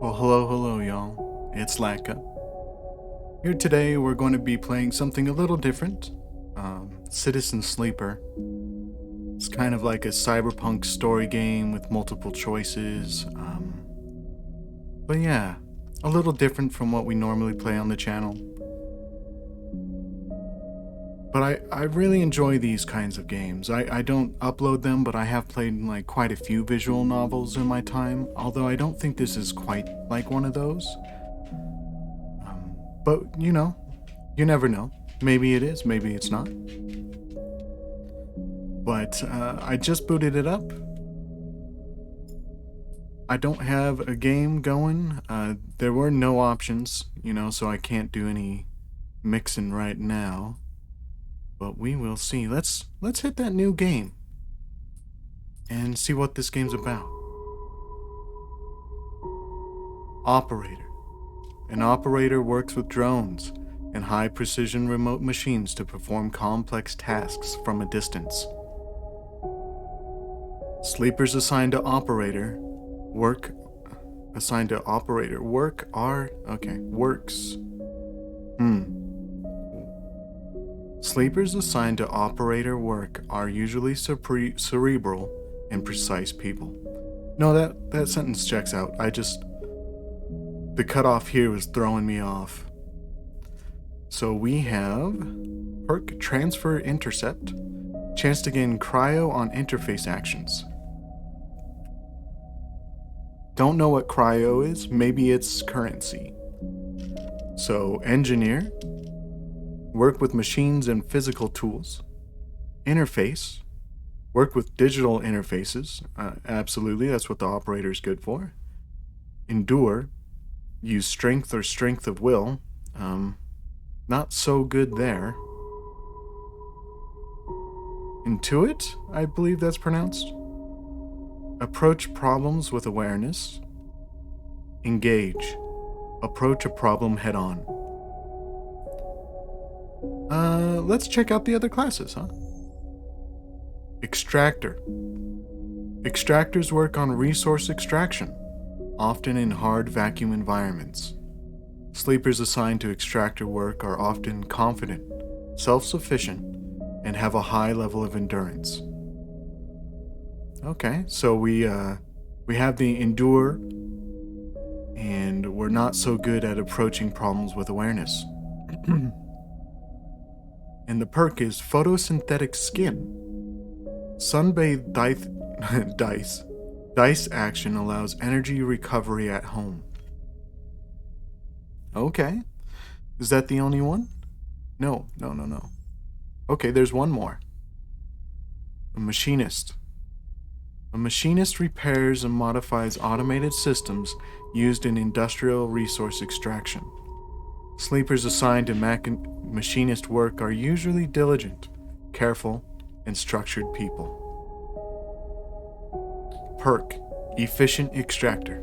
Well, hello, y'all. It's Latkaa. Here today, we're going to be playing something a little different. Citizen Sleeper. It's kind of like a cyberpunk story game with multiple choices. But yeah, a little different from what we normally play on the channel. But I really enjoy these kinds of games. I don't upload them, but I have played like quite a few visual novels in my time, although I don't think this is quite like one of those. But you never know. Maybe it is, maybe it's not. But I just booted it up. I don't have a game going. There were no options, so I can't do any mixing right now. But we will see. Let's hit that new game and see what this game's about. Operator. An operator works with drones and high-precision remote machines to perform complex tasks from a distance. Sleepers assigned to operator works. Sleepers assigned to operator work are usually cerebral and precise people. No, that sentence checks out. The cutoff here was throwing me off. So we have perk transfer intercept, chance to gain cryo on interface actions. Don't know what cryo is, maybe it's currency. So engineer, work with machines and physical tools. Interface, work with digital interfaces. Absolutely, that's what the operator is good for. Endure, use strength or strength of will. Not so good there. Intuit, I believe that's pronounced. Approach problems with awareness. Engage, approach a problem head on. Let's check out the other classes, huh? Extractor. Extractors work on resource extraction, often in hard vacuum environments. Sleepers assigned to extractor work are often confident, self-sufficient, and have a high level of endurance. Okay, so we have the endure, and we're not so good at approaching problems with awareness. And the perk is photosynthetic skin. Sunbathed dice action allows energy recovery at home. Okay. Is that the only one? No. Okay, there's one more. A machinist. A machinist repairs and modifies automated systems used in industrial resource extraction. Sleepers assigned to machinist work are usually diligent, careful, and structured people. Perk, efficient extractor.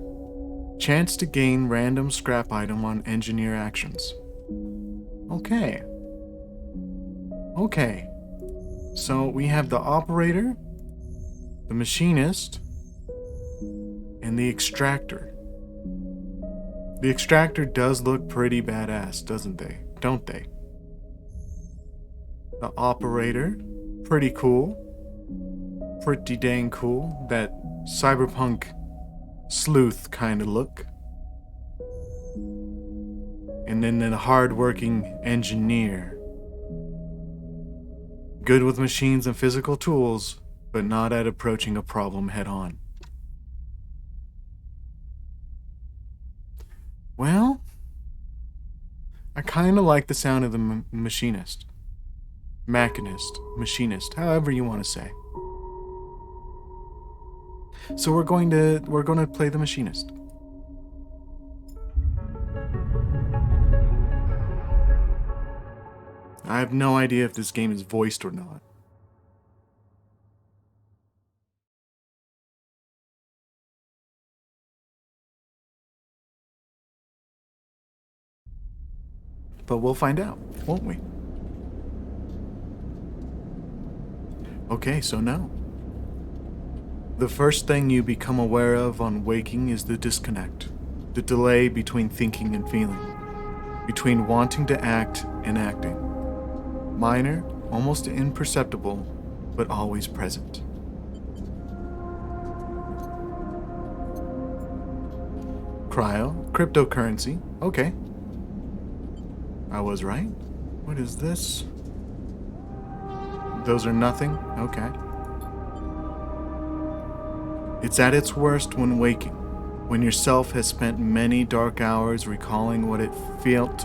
Chance to gain random scrap item on engineer actions. Okay. So we have the operator, the machinist, and the extractor. The extractor does look pretty badass, don't they? The operator, pretty cool. Pretty dang cool. That cyberpunk sleuth kind of look. And then the hard-working engineer. Good with machines and physical tools, but not at approaching a problem head-on. Well, I kind of like the sound of the machinist, however you want to say. So we're going to play the machinist. I have no idea if this game is voiced or not. But we'll find out, won't we? Okay, so no. The first thing you become aware of on waking is the disconnect. The delay between thinking and feeling, between wanting to act and acting. Minor, almost imperceptible, but always present. Cryo, cryptocurrency, okay. I was right. What is this? Those are nothing? Okay. It's at its worst when waking, when yourself has spent many dark hours recalling what it felt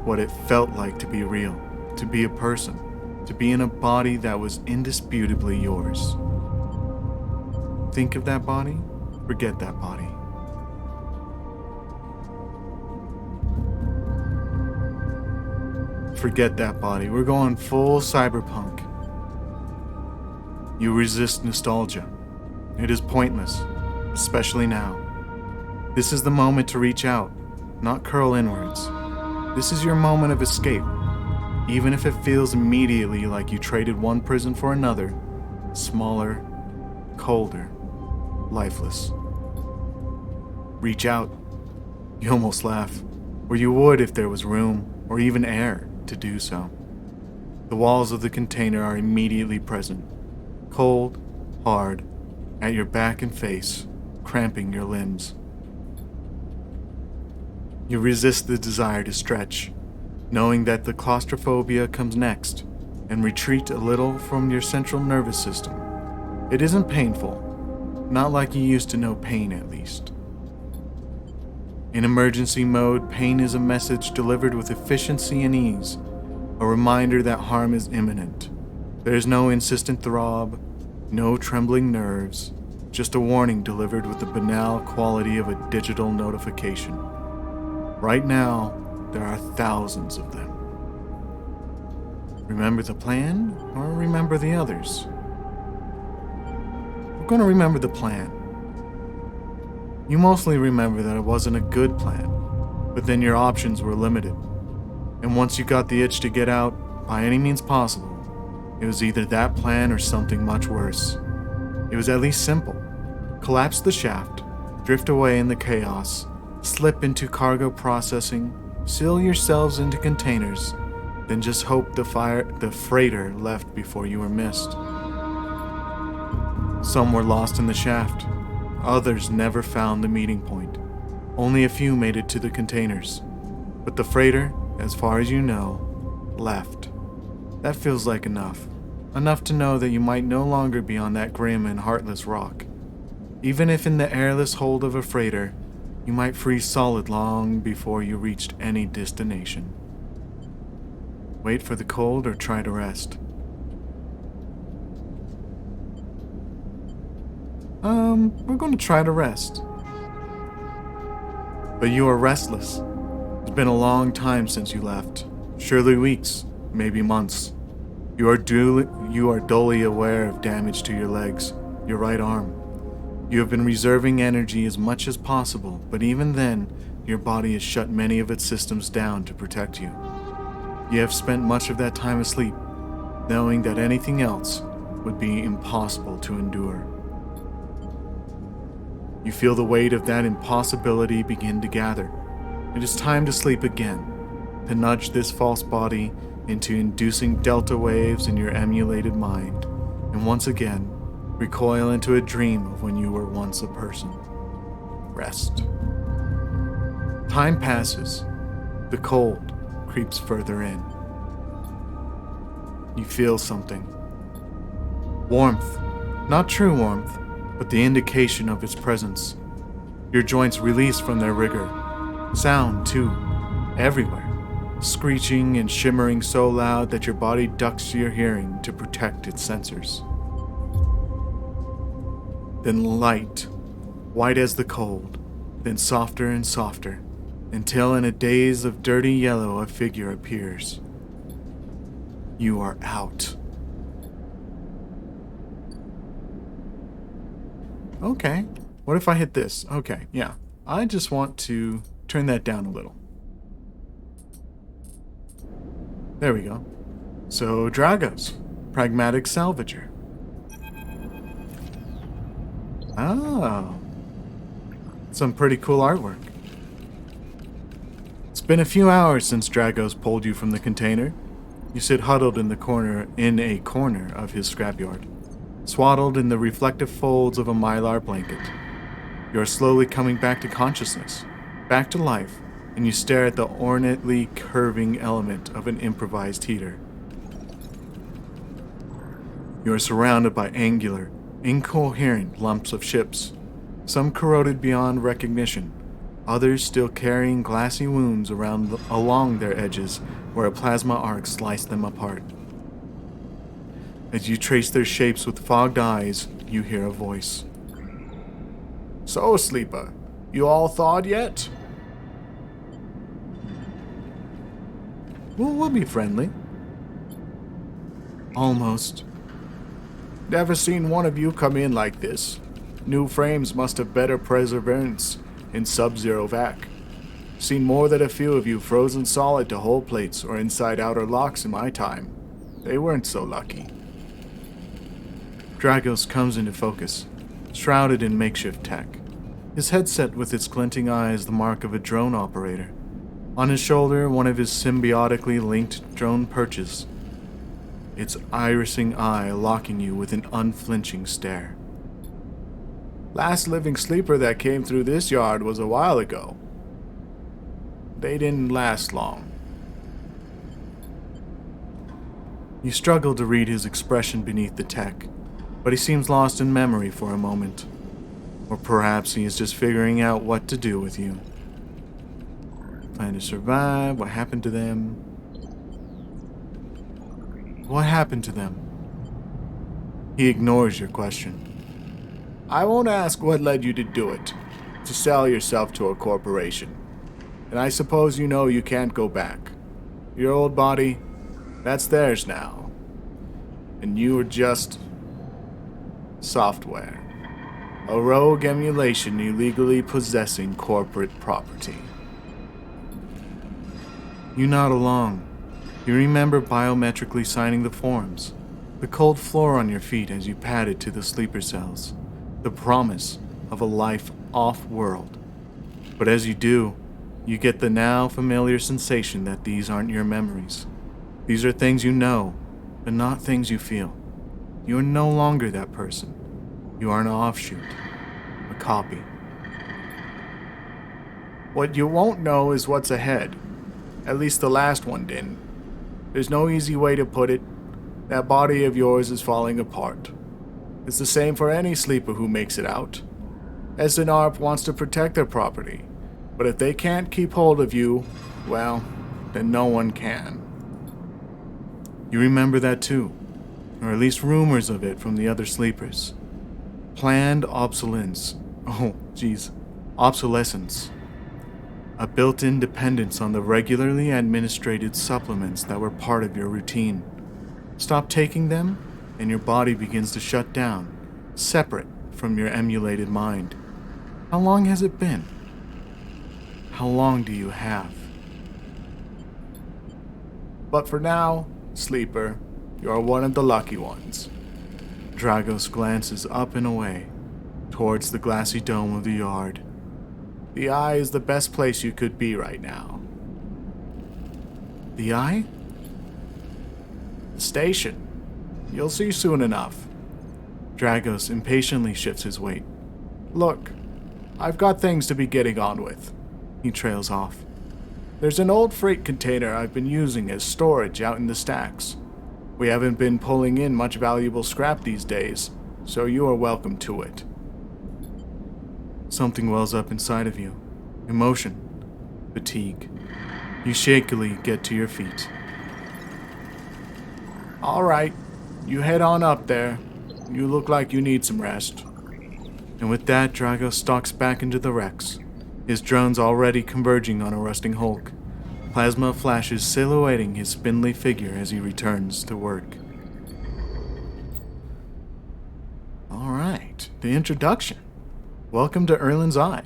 what it felt like to be real, to be a person, to be in a body that was indisputably yours. Think of that body, forget that body. Forget that body. We're going full cyberpunk. You resist nostalgia. It is pointless, especially now. This is the moment to reach out, not curl inwards. This is your moment of escape, even if it feels immediately like you traded one prison for another, smaller, colder, lifeless. Reach out. You almost laugh, or you would if there was room or even air to do so. The walls of the container are immediately present, cold, hard, at your back and face, cramping your limbs. You resist the desire to stretch, knowing that the claustrophobia comes next, and retreat a little from your central nervous system. It isn't painful, not like you used to know pain at least. In emergency mode, pain is a message delivered with efficiency and ease, a reminder that harm is imminent. There is no insistent throb, no trembling nerves, just a warning delivered with the banal quality of a digital notification. Right now, there are thousands of them. Remember the plan, or remember the others? We're going to remember the plan. You mostly remember that it wasn't a good plan, but then your options were limited. And once you got the itch to get out, by any means possible, it was either that plan or something much worse. It was at least simple. Collapse the shaft, drift away in the chaos, slip into cargo processing, seal yourselves into containers, then just hope the freighter left before you were missed. Some were lost in the shaft. Others never found the meeting point. Only a few made it to the containers. But the freighter, as far as you know, left. That feels like enough. Enough to know that you might no longer be on that grim and heartless rock. Even if in the airless hold of a freighter, you might freeze solid long before you reached any destination. Wait for the cold or try to rest. We're going to try to rest. But you are restless. It's been a long time since you left. Surely weeks, maybe months. You are dully aware of damage to your legs, your right arm. You have been reserving energy as much as possible, but even then, your body has shut many of its systems down to protect you. You have spent much of that time asleep, knowing that anything else would be impossible to endure. You feel the weight of that impossibility begin to gather. It is time to sleep again, to nudge this false body into inducing delta waves in your emulated mind, and once again, recoil into a dream of when you were once a person. Rest. Time passes. The cold creeps further in. You feel something. Warmth. Not true warmth, but the indication of its presence. Your joints release from their rigor. Sound, too, everywhere, screeching and shimmering so loud that your body ducks your hearing to protect its sensors. Then light, white as the cold, then softer and softer, until in a daze of dirty yellow a figure appears. You are out. Okay, what if I hit this? Okay, yeah. I just want to turn that down a little. There we go. So, Dragos, pragmatic salvager. Oh. Some pretty cool artwork. It's been a few hours since Dragos pulled you from the container. You sit huddled in a corner of his scrapyard, swaddled in the reflective folds of a mylar blanket. You are slowly coming back to consciousness, back to life, and you stare at the ornately curving element of an improvised heater. You are surrounded by angular, incoherent lumps of ships, some corroded beyond recognition, others still carrying glassy wounds along their edges where a plasma arc sliced them apart. As you trace their shapes with fogged eyes, you hear a voice. So, Sleeper, you all thawed yet? We'll be friendly. Almost. Never seen one of you come in like this. New frames must have better perseverance in sub-zero vac. Seen more than a few of you frozen solid to hull plates or inside outer locks in my time. They weren't so lucky. Dragos comes into focus, shrouded in makeshift tech. His headset with its glinting eyes the mark of a drone operator. On his shoulder, one of his symbiotically linked drone perches, its irising eye locking you with an unflinching stare. Last living sleeper that came through this yard was a while ago. They didn't last long. You struggle to read his expression beneath the tech, but he seems lost in memory for a moment. Or perhaps he is just figuring out what to do with you. Plan to survive, what happened to them? What happened to them? He ignores your question. I won't ask what led you to do it, to sell yourself to a corporation. And I suppose you know you can't go back. Your old body, that's theirs now. And you are just software. A rogue emulation illegally possessing corporate property. You nod along. You remember biometrically signing the forms, the cold floor on your feet as you padded to the sleeper cells, the promise of a life off-world. But as you do, you get the now familiar sensation that these aren't your memories. These are things you know, but not things you feel. You are no longer that person. You are an offshoot, a copy. What you won't know is what's ahead. At least the last one didn't. There's no easy way to put it. That body of yours is falling apart. It's the same for any sleeper who makes it out. SNARP wants to protect their property, but if they can't keep hold of you, well, then no one can. You remember that too, or at least rumors of it from the other sleepers. Planned obsolescence. Obsolescence. A built-in dependence on the regularly administered supplements that were part of your routine. Stop taking them, and your body begins to shut down, separate from your emulated mind. How long has it been? How long do you have? But for now, Sleeper, you're one of the lucky ones. Dragos glances up and away, towards the glassy dome of the yard. The Eye is the best place you could be right now. The Eye? The station. You'll see soon enough. Dragos impatiently shifts his weight. Look, I've got things to be getting on with. He trails off. There's an old freight container I've been using as storage out in the stacks. We haven't been pulling in much valuable scrap these days, so you are welcome to it. Something wells up inside of you. Emotion. Fatigue. You shakily get to your feet. All right, you head on up there. You look like you need some rest. And with that, Drago stalks back into the wrecks, his drones already converging on a rusting hulk. Plasma flashes silhouetting his spindly figure as he returns to work. All right, the introduction. Welcome to Erlin's Eye.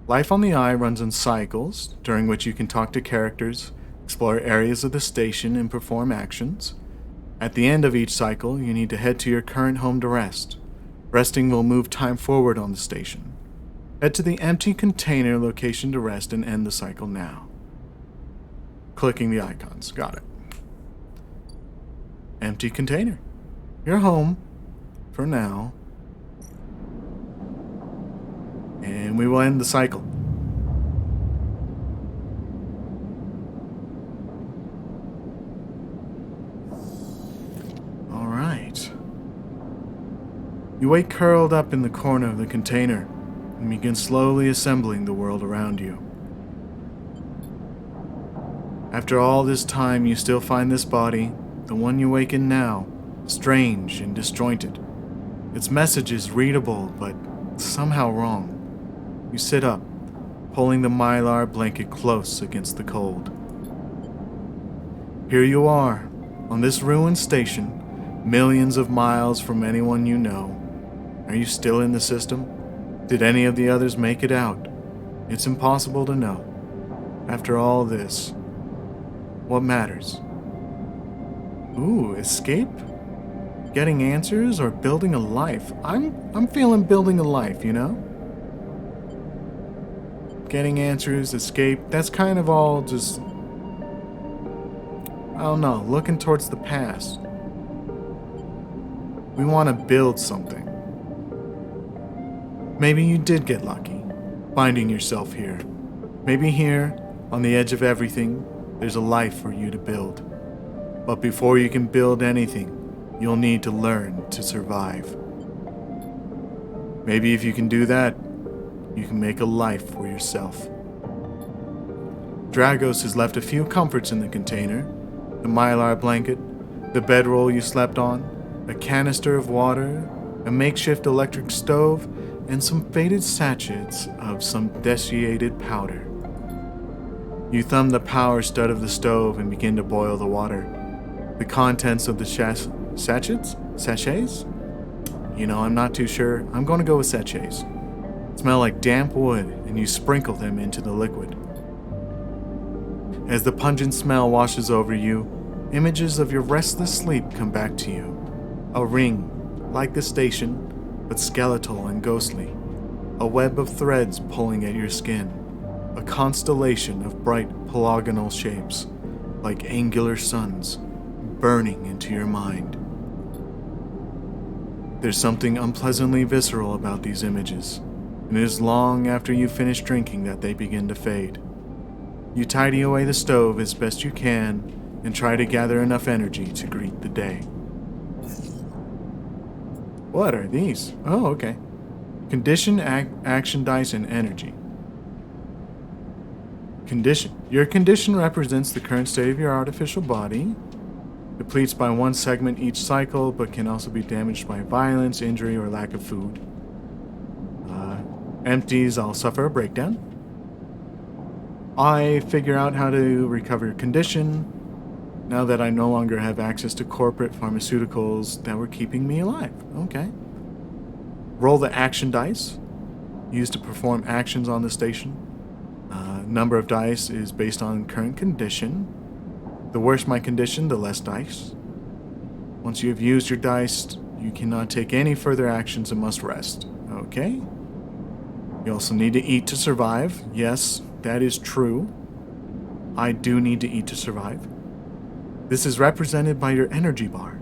Life on the Eye runs in cycles, during which you can talk to characters, explore areas of the station, and perform actions. At the end of each cycle, you need to head to your current home to rest. Resting will move time forward on the station. Head to the empty container location to rest and end the cycle now. Clicking the icons. Got it. Empty container. You're home. For now. And we will end the cycle. Alright. You wake curled up in the corner of the container and begin slowly assembling the world around you. After all this time, you still find this body, the one you wake in now, strange and disjointed. Its message is readable, but somehow wrong. You sit up, pulling the mylar blanket close against the cold. Here you are, on this ruined station, millions of miles from anyone you know. Are you still in the system? Did any of the others make it out? It's impossible to know. After all this, what matters? Ooh, escape? Getting answers or building a life? I'm feeling building a life, you know? Getting answers, escape, that's kind of all just, I don't know, looking towards the past. We want to build something. Maybe you did get lucky, finding yourself here. Maybe here, on the edge of everything, there's a life for you to build. But before you can build anything, you'll need to learn to survive. Maybe if you can do that, you can make a life for yourself. Dragos has left a few comforts in the container: the mylar blanket, the bedroll you slept on, a canister of water, a makeshift electric stove, and some faded sachets of some desiccated powder. You thumb the power stud of the stove and begin to boil the water. The contents of the sachets? Sachets? You know, I'm not too sure. I'm going to go with sachets. Smell like damp wood, and you sprinkle them into the liquid. As the pungent smell washes over you, images of your restless sleep come back to you. A ring, like the station, but skeletal and ghostly. A web of threads pulling at your skin. A constellation of bright polygonal shapes, like angular suns, burning into your mind. There's something unpleasantly visceral about these images, and it is long after you finish drinking that they begin to fade. You tidy away the stove as best you can and try to gather enough energy to greet the day. What are these? Oh, okay. Condition, action dice, and energy. Condition. Your condition represents the current state of your artificial body. Depletes by one segment each cycle, but can also be damaged by violence, injury, or lack of food. Empties, I'll suffer a breakdown. I figure out how to recover condition now that I no longer have access to corporate pharmaceuticals that were keeping me alive. Okay. Roll the action dice, used to perform actions on the station. Number of dice is based on current condition. The worse my condition, the less dice. Once you have used your dice, you cannot take any further actions and must rest. Okay. You also need to eat to survive. Yes, that is true. I do need to eat to survive. This is represented by your energy bar.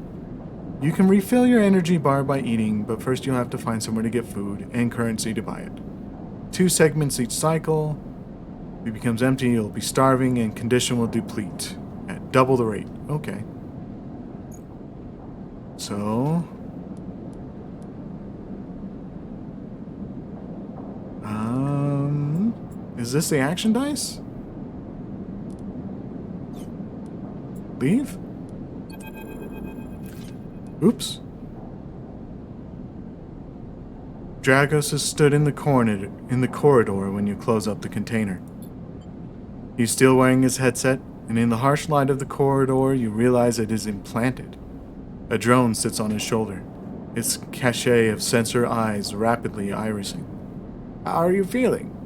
You can refill your energy bar by eating, but first you'll have to find somewhere to get food and currency to buy it. 2 segments each cycle. If it becomes empty, you'll be starving and condition will deplete at double the rate. Okay. So... is this the action dice? Leave? Oops. Dragos has stood in the corridor when you close up the container. He's still wearing his headset, and in the harsh light of the corridor, you realize it is implanted. A drone sits on his shoulder, its cachet of sensor eyes rapidly irising. How are you feeling?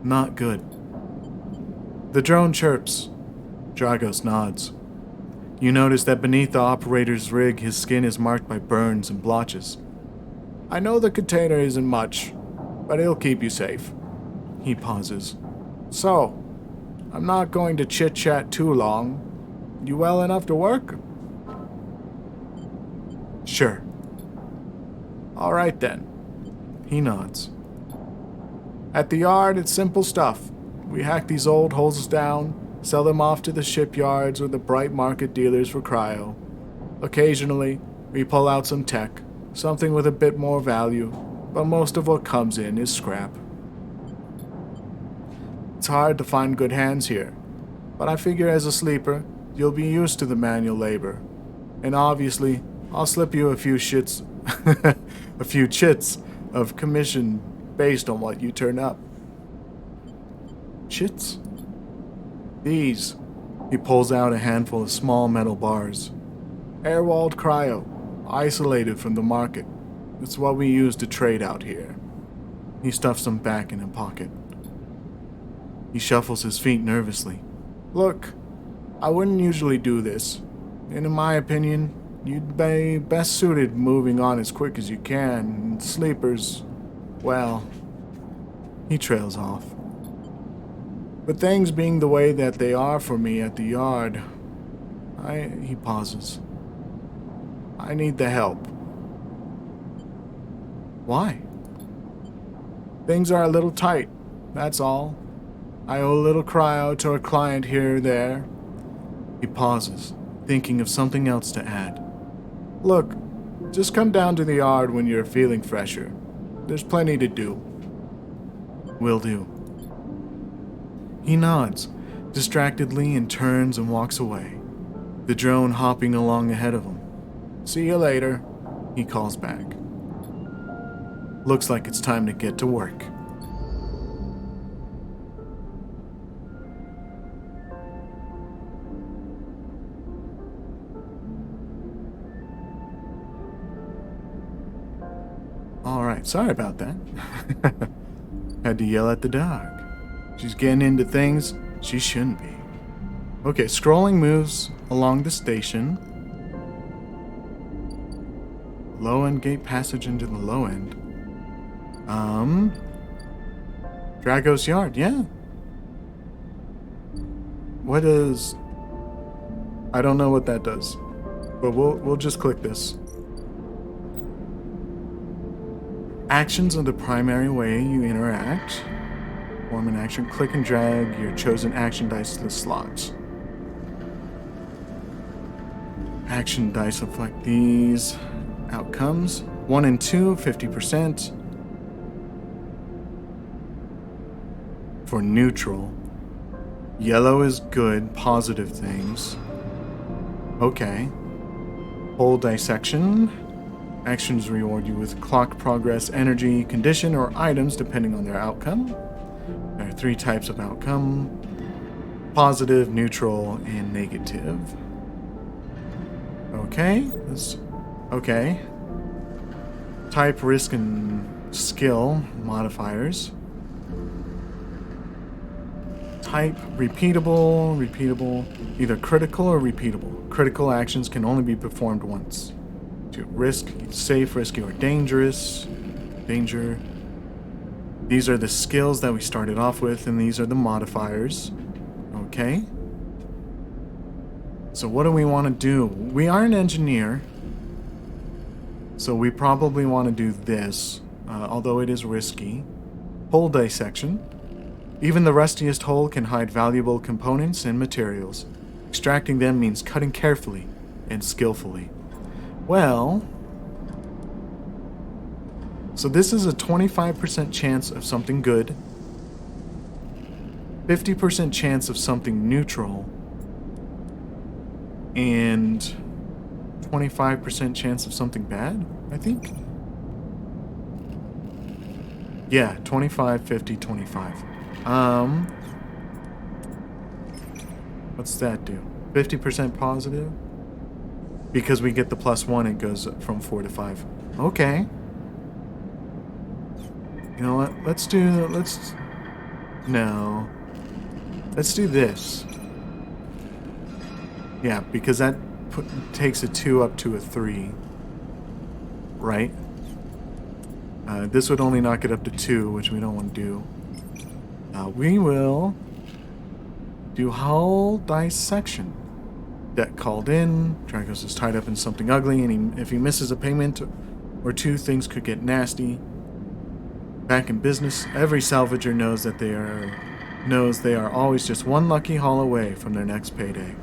Not good. The drone chirps. Dragos nods. You notice that beneath the operator's rig, his skin is marked by burns and blotches. I know the container isn't much, but it'll keep you safe. He pauses. So, I'm not going to chit-chat too long. You well enough to work? Sure. All right then. He nods. At the yard, it's simple stuff. We hack these old holes down, sell them off to the shipyards or the bright market dealers for cryo. Occasionally, we pull out some tech, something with a bit more value, but most of what comes in is scrap. It's hard to find good hands here, but I figure as a sleeper, you'll be used to the manual labor. And obviously, I'll slip you a few chits of commission based on what you turn up. Chits? These, He pulls out a handful of small metal bars. air-walled cryo, isolated from the market. It's what we use to trade out here. He stuffs them back in a pocket. He shuffles his feet nervously. Look, I wouldn't usually do this, and in my opinion, you'd be best suited moving on as quick as you can, and sleepers, well, He trails off. but things being the way that they are for me at the yard, He pauses. I need the help. Why? Things are a little tight, that's all. I owe a little cryo to a client here or there. He pauses, thinking of something else to add. Look, just come down to the yard when you're feeling fresher. There's plenty to do. Will do. He nods, distractedly, and turns and walks away, the drone hopping along ahead of him. See you later. He calls back. Looks like it's time to get to work. Alright, sorry about that. Had to yell at the dog. She's getting into things she shouldn't be. Okay, scrolling moves along the station. Low end gate passage into the low end. Drago's yard, yeah. What is... I don't know what that does. But we'll just click this. Actions are the primary way you interact. Form an action, click and drag your chosen action dice to the slots. Action dice reflect these outcomes. 1 and 2, 50%. For neutral. Yellow is good, positive things. Okay. Whole dissection. Actions reward you with clock progress, energy, condition, or items depending on their outcome. There are 3 types of outcome: positive, neutral, and negative. Okay. Okay. Type, risk, and skill modifiers. Type, repeatable, either critical or repeatable. Critical actions can only be performed once. To risk, safe, risky, or dangerous. Danger. These are the skills that we started off with, and these are the modifiers. Okay. So what do we want to do? We are an engineer, so we probably want to do this, although it is risky. Hole dissection. Even the rustiest hole can hide valuable components and materials. Extracting them means cutting carefully and skillfully. Well, so this is a 25% chance of something good, 50% chance of something neutral, and 25% chance of something bad, I think? Yeah, 25, 50, 25. What's that do? 50% positive? Because we get the +1, it goes from 4 to 5. Okay. You know what? Let's do this. Yeah, because that takes a 2 up to a 3. Right? This would only knock it up to 2, which we don't want to do. We will do hull dissection. Debt called in. Dragos is tied up in something ugly, and if he misses a payment or 2, things could get nasty. Back in business, every salvager knows they are always just one lucky haul away from their next payday.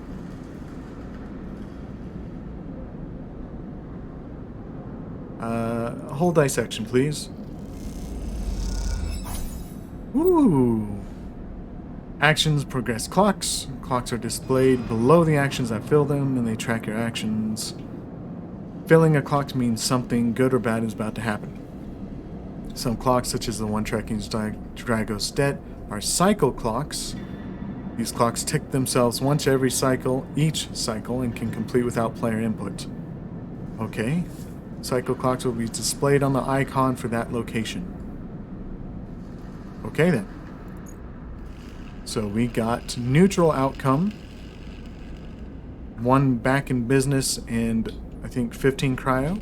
Hull dissection, please. Ooh. Actions progress clocks. Clocks are displayed below the actions that fill them, and they track your actions. Filling a clock means something good or bad is about to happen. Some clocks, such as the one tracking Dragos' debt, are cycle clocks. These clocks tick themselves once every cycle, each cycle, and can complete without player input. Okay. Cycle clocks will be displayed on the icon for that location. Okay then. So we got neutral outcome, 1 back in business, and I think 15 cryo.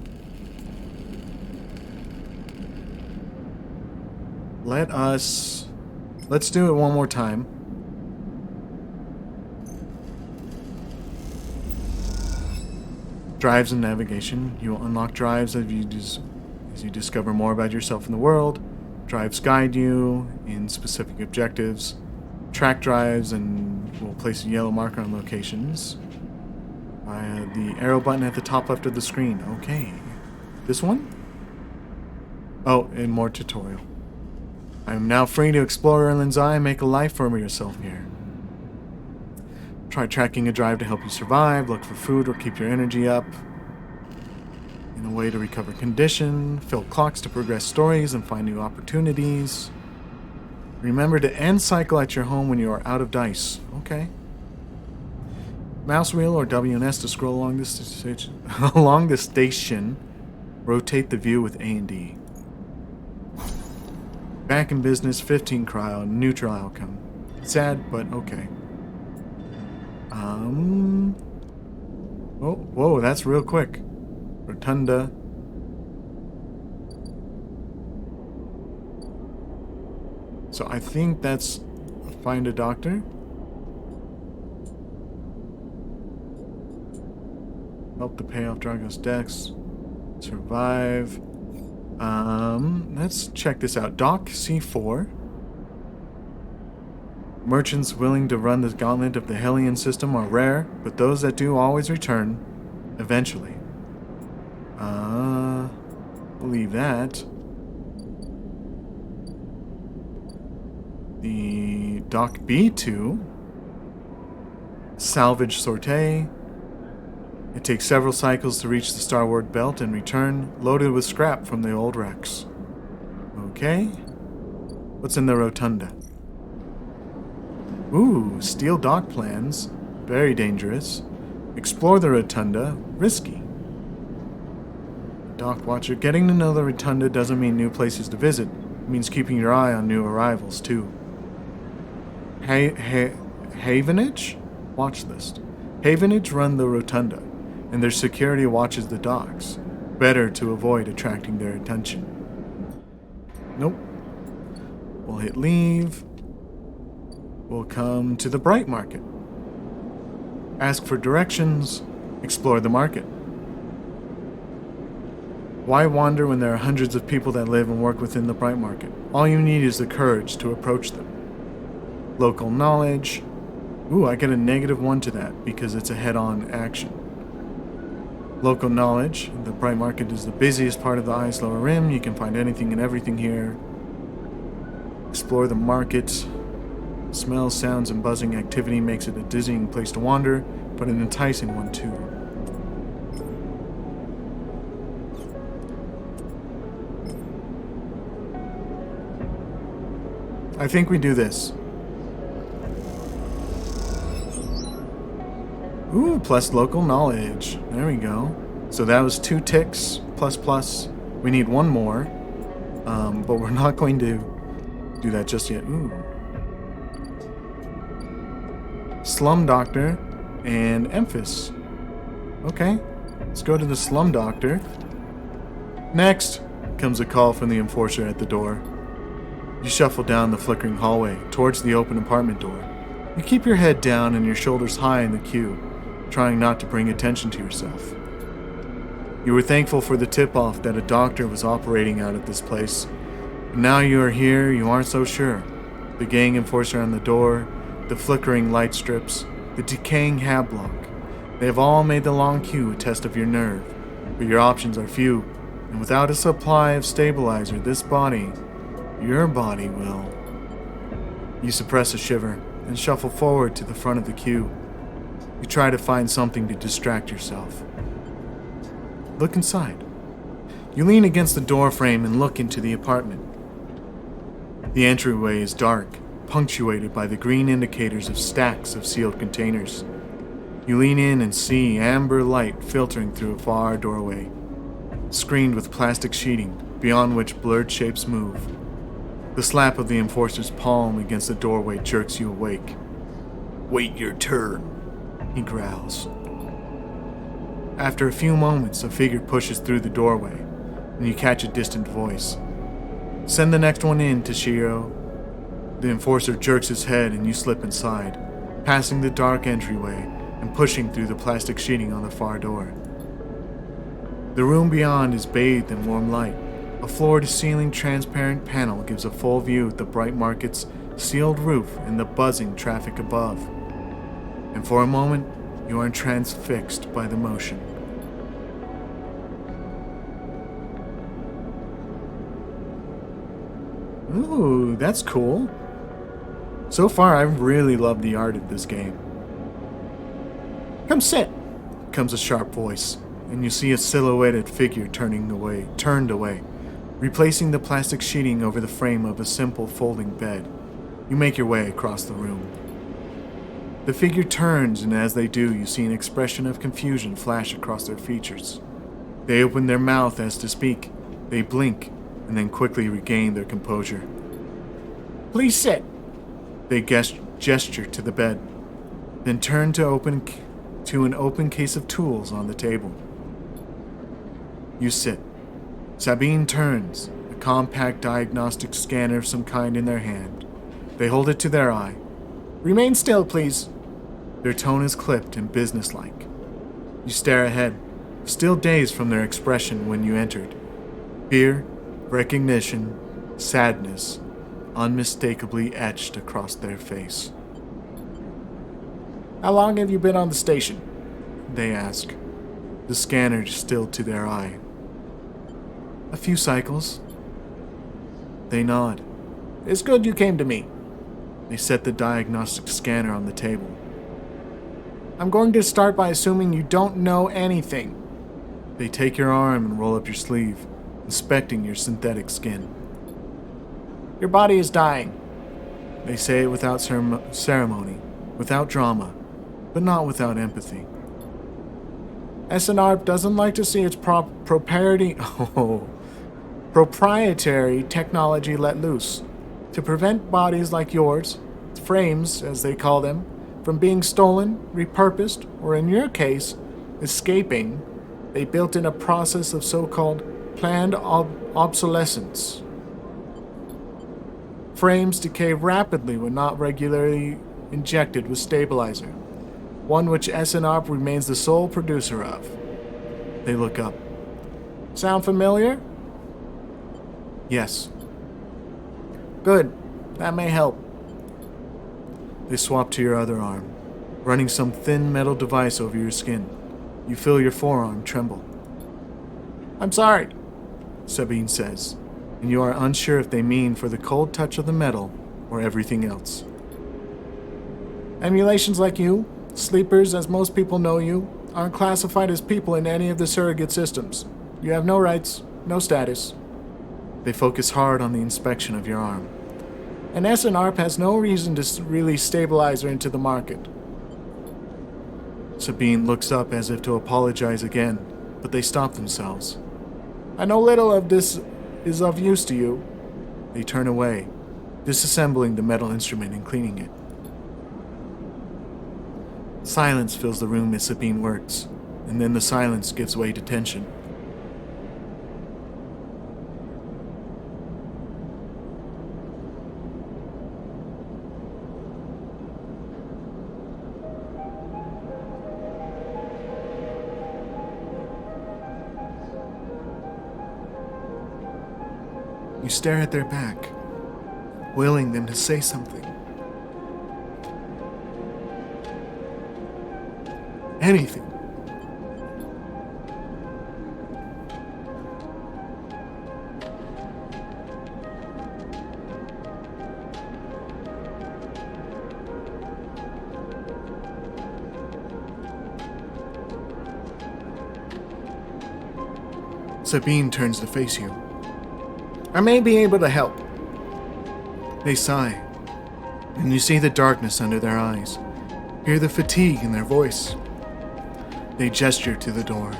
Let's do it one more time. Drives and navigation. You will unlock drives as you discover more about yourself in the world. Drives guide you in specific objectives. Track drives and will place a yellow marker on locations via the arrow button at the top left of the screen. Okay. This one? Oh, and more tutorial. I am now free to explore Erlin's Eye and make a life for yourself here. Try tracking a drive to help you survive, look for food or keep your energy up. In a way to recover condition, fill clocks to progress stories and find new opportunities. Remember to end cycle at your home when you are out of dice. Okay. Mouse wheel or WNS to scroll along the station. Rotate the view with A and D. Back in business, 15 cryo, neutral outcome. Sad, but okay. Oh, whoa, that's real quick. Rotunda. So I think that's find a doctor. Help to pay off Dragos' debts. Survive. Let's check this out. Dock C4. Merchants willing to run the gauntlet of the Hellion system are rare, but those that do always return, eventually. Believe that. The Dock B2. Salvage Sortie. It takes several cycles to reach the Starward Belt and return, loaded with scrap from the old wrecks. Okay. What's in the Rotunda? Ooh, steel dock plans. Very dangerous. Explore the Rotunda. Risky. Dock Watcher. Getting to know the Rotunda doesn't mean new places to visit. It means keeping your eye on new arrivals, too. Havenage? Watch list. Havenage run the Rotunda, and their security watches the docks. Better to avoid attracting their attention. Nope. We'll hit leave. We'll come to the Bright Market. Ask for directions. Explore the market. Why wander when there are hundreds of people that live and work within the Bright Market? All you need is the courage to approach them. Local knowledge. Ooh, I get a -1 to that because it's a head-on action. Local knowledge. The Bright Market is the busiest part of the Ice Lower Rim. You can find anything and everything here. Explore the market. Smells, sounds, and buzzing activity makes it a dizzying place to wander, but an enticing one too. I think we do this. Ooh, plus local knowledge. There we go. So that was 2 ticks, plus. We need 1 more. But we're not going to do that just yet. Ooh. Slum Doctor and Emphas. Okay. Let's go to the Slum Doctor. Next. comes a call from the enforcer at the door. You shuffle down the flickering hallway towards the open apartment door. You keep your head down and your shoulders high in the queue, trying not to bring attention to yourself. You were thankful for the tip-off that a doctor was operating out at this place. But now you are here, you aren't so sure. The gang enforcer on the door, the flickering light strips, the decaying hab block. They have all made the long queue a test of your nerve, but your options are few, and without a supply of stabilizer, this body, your body will. You suppress a shiver and shuffle forward to the front of the queue. You try to find something to distract yourself. Look inside. You lean against the door frame and look into the apartment. The entryway is dark, punctuated by the green indicators of stacks of sealed containers. You lean in and see amber light filtering through a far doorway, screened with plastic sheeting, beyond which blurred shapes move. The slap of the enforcer's palm against the doorway jerks you awake. "Wait your turn," he growls. After a few moments, a figure pushes through the doorway, and you catch a distant voice. "Send the next one in, Toshiro." The enforcer jerks his head and you slip inside, passing the dark entryway and pushing through the plastic sheeting on the far door. The room beyond is bathed in warm light. A floor-to-ceiling transparent panel gives a full view of the Bright Market's sealed roof and the buzzing traffic above. And for a moment, you are transfixed by the motion. Ooh, that's cool. So far, I've really loved the art of this game. "Come sit," comes a sharp voice, and you see a silhouetted figure turned away, replacing the plastic sheeting over the frame of a simple folding bed. You make your way across the room. The figure turns, and as they do, you see an expression of confusion flash across their features. They open their mouth as to speak. They blink, and then quickly regain their composure. "Please sit." They gesture to the bed, then turn to an open case of tools on the table. You sit. Sabine turns, a compact diagnostic scanner of some kind in their hand. They hold it to their eye. "Remain still, please." Their tone is clipped and businesslike. You stare ahead, still dazed from their expression when you entered. Fear, recognition, sadness, unmistakably etched across their face. "How long have you been on the station?" they ask, the scanner still to their eye. "A few cycles." They nod. "It's good you came to me." They set the diagnostic scanner on the table. "I'm going to start by assuming you don't know anything." They take your arm and roll up your sleeve, inspecting your synthetic skin. "Your body is dying." They say it without ceremony, without drama, but not without empathy. "SNR doesn't like to see its proprietary technology let loose. To prevent bodies like yours, frames as they call them, from being stolen, repurposed, or in your case, escaping, they built in a process of so-called planned obsolescence. Frames decay rapidly when not regularly injected with stabilizer, one which SNR remains the sole producer of." They look up. "Sound familiar?" "Yes." "Good. That may help." They swap to your other arm, running some thin metal device over your skin. You feel your forearm tremble. "I'm sorry," Sabine says, and you are unsure if they mean for the cold touch of the metal or everything else. "Emulations like you, sleepers as most people know you, aren't classified as people in any of the surrogate systems. You have no rights, no status." They focus hard on the inspection of your arm. "And SNARP has no reason to release stabilizer into the market." Sabine looks up as if to apologize again, but they stop themselves. "I know little of this is of use to you." They turn away, disassembling the metal instrument and cleaning it. Silence fills the room as Sabine works, and then the silence gives way to tension. You stare at their back, willing them to say something. Anything. Sabine turns to face you. I may be able to help. They sigh, and you see the darkness under their eyes, hear the fatigue in their voice. They gesture to the door.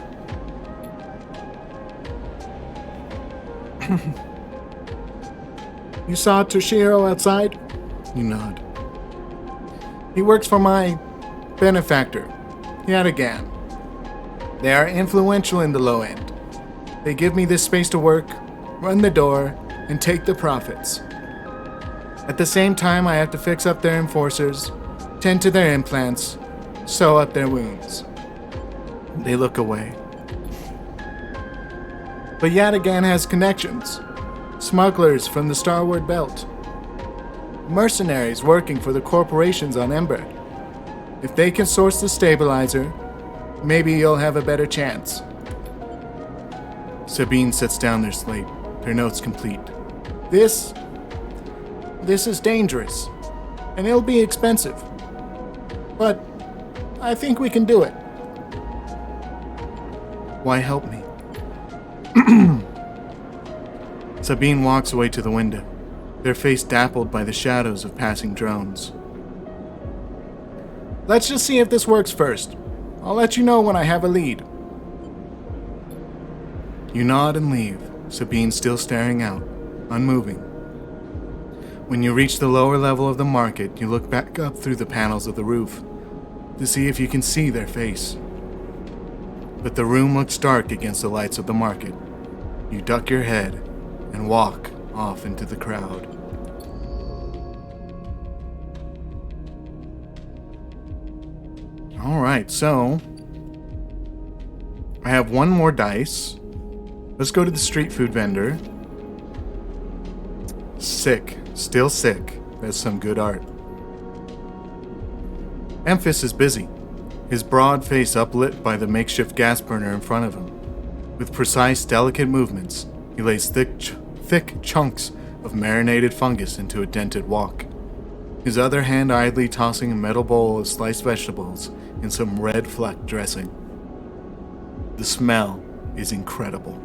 You saw Toshiro outside? You nod. He works for my benefactor, Yatagan. They are influential in the low end. They give me this space to work, run the door, and take the profits. At the same time, I have to fix up their enforcers, tend to their implants, sew up their wounds. They look away. But Yatagan has connections. Smugglers from the Starward Belt. Mercenaries working for the corporations on Ember. If they can source the stabilizer, maybe you'll have a better chance. Sabine sets down their slate, their notes complete. This is dangerous, and it'll be expensive. But I think we can do it. Why help me? Sabine walks away to the window, their face dappled by the shadows of passing drones. Let's just see if this works first. I'll let you know when I have a lead. You nod and leave, Sabine still staring out, unmoving. When you reach the lower level of the market, you look back up through the panels of the roof to see if you can see their face. But the room looks dark against the lights of the market. You duck your head and walk off into the crowd. Alright, so I have one more dice. Let's go to the street food vendor. Sick. Still sick. That's some good art. Memphis is busy, his broad face uplit by the makeshift gas burner in front of him. With precise, delicate movements, he lays thick chunks of marinated fungus into a dented wok, his other hand idly tossing a metal bowl of sliced vegetables in some red-flecked dressing. The smell is incredible.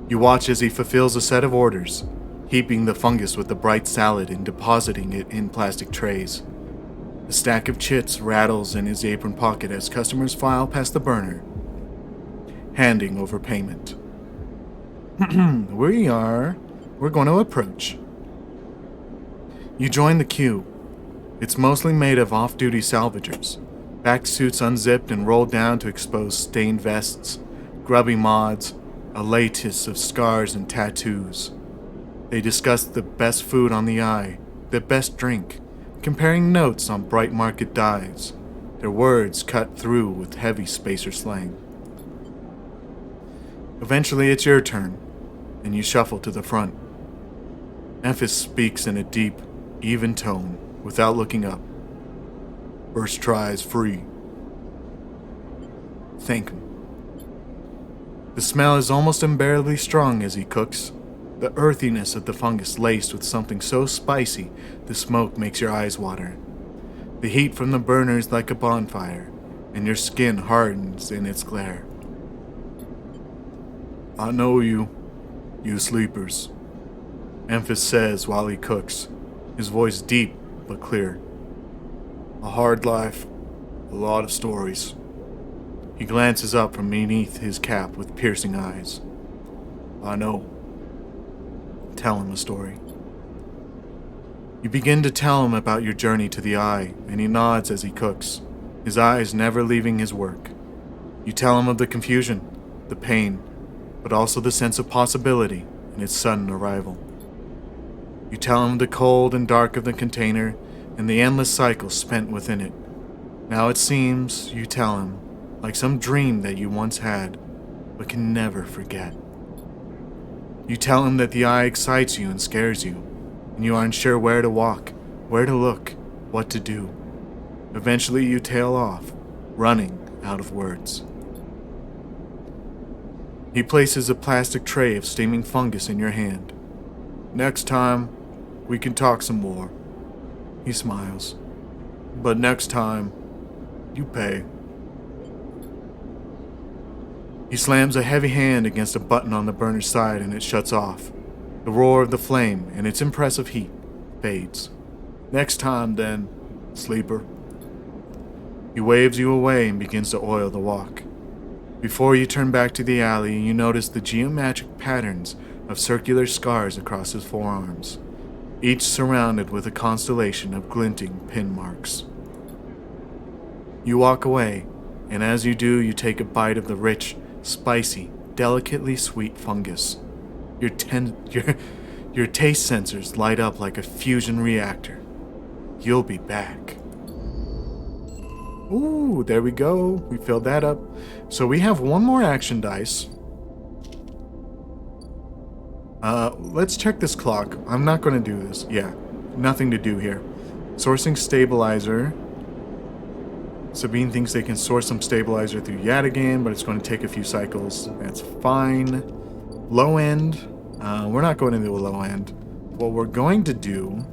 You watch as he fulfills a set of orders, heaping the fungus with the bright salad and depositing it in plastic trays. A stack of chits rattles in his apron pocket as customers file past the burner, handing over payment. We're going to approach. You join the queue. It's mostly made of off-duty salvagers, back suits unzipped and rolled down to expose stained vests, grubby mods, a lattice of scars and tattoos. They discuss the best food on the eye, the best drink, comparing notes on bright market dives, their words cut through with heavy spacer slang. Eventually it's your turn, and you shuffle to the front. Memphis speaks in a deep, even tone, without looking up. First try is free. Thank him. The smell is almost unbearably strong as he cooks, the earthiness of the fungus laced with something so spicy the smoke makes your eyes water. The heat from the burner is like a bonfire, and your skin hardens in its glare. I know you sleepers, Memphis says while he cooks, his voice deep but clear. A hard life, a lot of stories. He glances up from beneath his cap with piercing eyes. I know. Tell him a story. You begin to tell him about your journey to the Eye, and he nods as he cooks, his eyes never leaving his work. You tell him of the confusion, the pain, but also the sense of possibility in its sudden arrival. You tell him the cold and dark of the container and the endless cycles spent within it. Now it seems, you tell him, like some dream that you once had, but can never forget. You tell him that the eye excites you and scares you, and you aren't sure where to walk, where to look, what to do. Eventually you tail off, running out of words. He places a plastic tray of steaming fungus in your hand. Next time, we can talk some more. He smiles. But next time, you pay. He slams a heavy hand against a button on the burner's side and it shuts off. The roar of the flame and its impressive heat fades. Next time, then, sleeper. He waves you away and begins to oil the walk. Before you turn back to the alley, you notice the geometric patterns of circular scars across his forearms, each surrounded with a constellation of glinting pin marks. You walk away, and as you do, you take a bite of the rich, spicy, delicately sweet fungus. Your taste sensors light up like a fusion reactor. You'll be back. Ooh, there we go. We filled that up. So we have one more action dice. Let's check this clock. I'm not going to do this. Yeah, nothing to do here. Sourcing stabilizer. Sabine thinks they can source some stabilizer through Yadigan, but it's going to take a few cycles. That's fine. Low end. We're not going into a low end. What we're going to do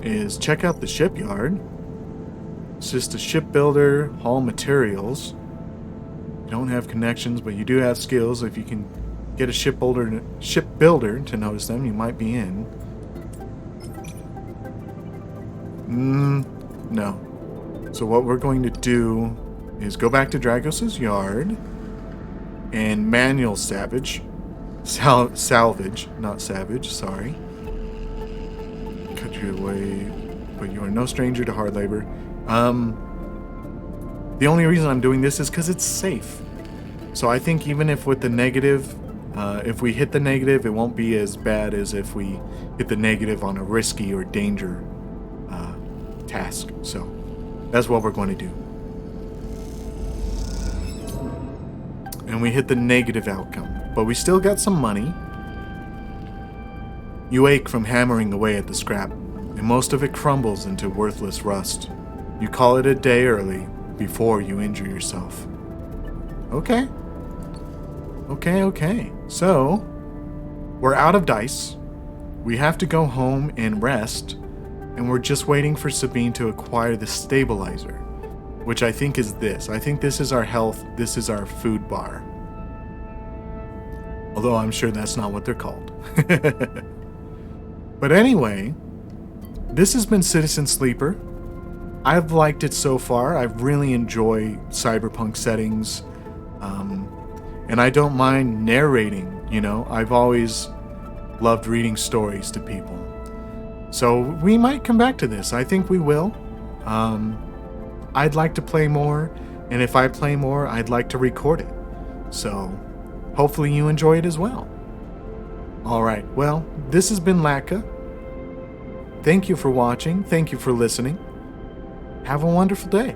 is check out the shipyard. It's just a shipbuilder, haul materials. You don't have connections, but you do have skills. If you can get a shipbuilder to notice them, you might be in. No. So what we're going to do is go back to Dragos's yard and manual salvage, not savage, sorry. Cut you away, but you are no stranger to hard labor. The only reason I'm doing this is because it's safe. So I think even if with the negative, if we hit the negative, it won't be as bad as if we hit the negative on a risky or danger task. So that's what we're going to do. And we hit the negative outcome, but we still got some money. You ache from hammering away at the scrap, and most of it crumbles into worthless rust. You call it a day early before you injure yourself. Okay. So, we're out of dice. We have to go home and rest, and we're just waiting for Sabine to acquire the stabilizer, which I think is this. I think this is our health, this is our food bar. Although I'm sure that's not what they're called. But anyway, this has been Citizen Sleeper. I've liked it so far. I really enjoy cyberpunk settings. And I don't mind narrating, you know. I've always loved reading stories to people. So we might come back to this. I think we will. I'd like to play more. And if I play more, I'd like to record it. So hopefully you enjoy it as well. Alright, well, this has been Latkaa. Thank you for watching. Thank you for listening. Have a wonderful day.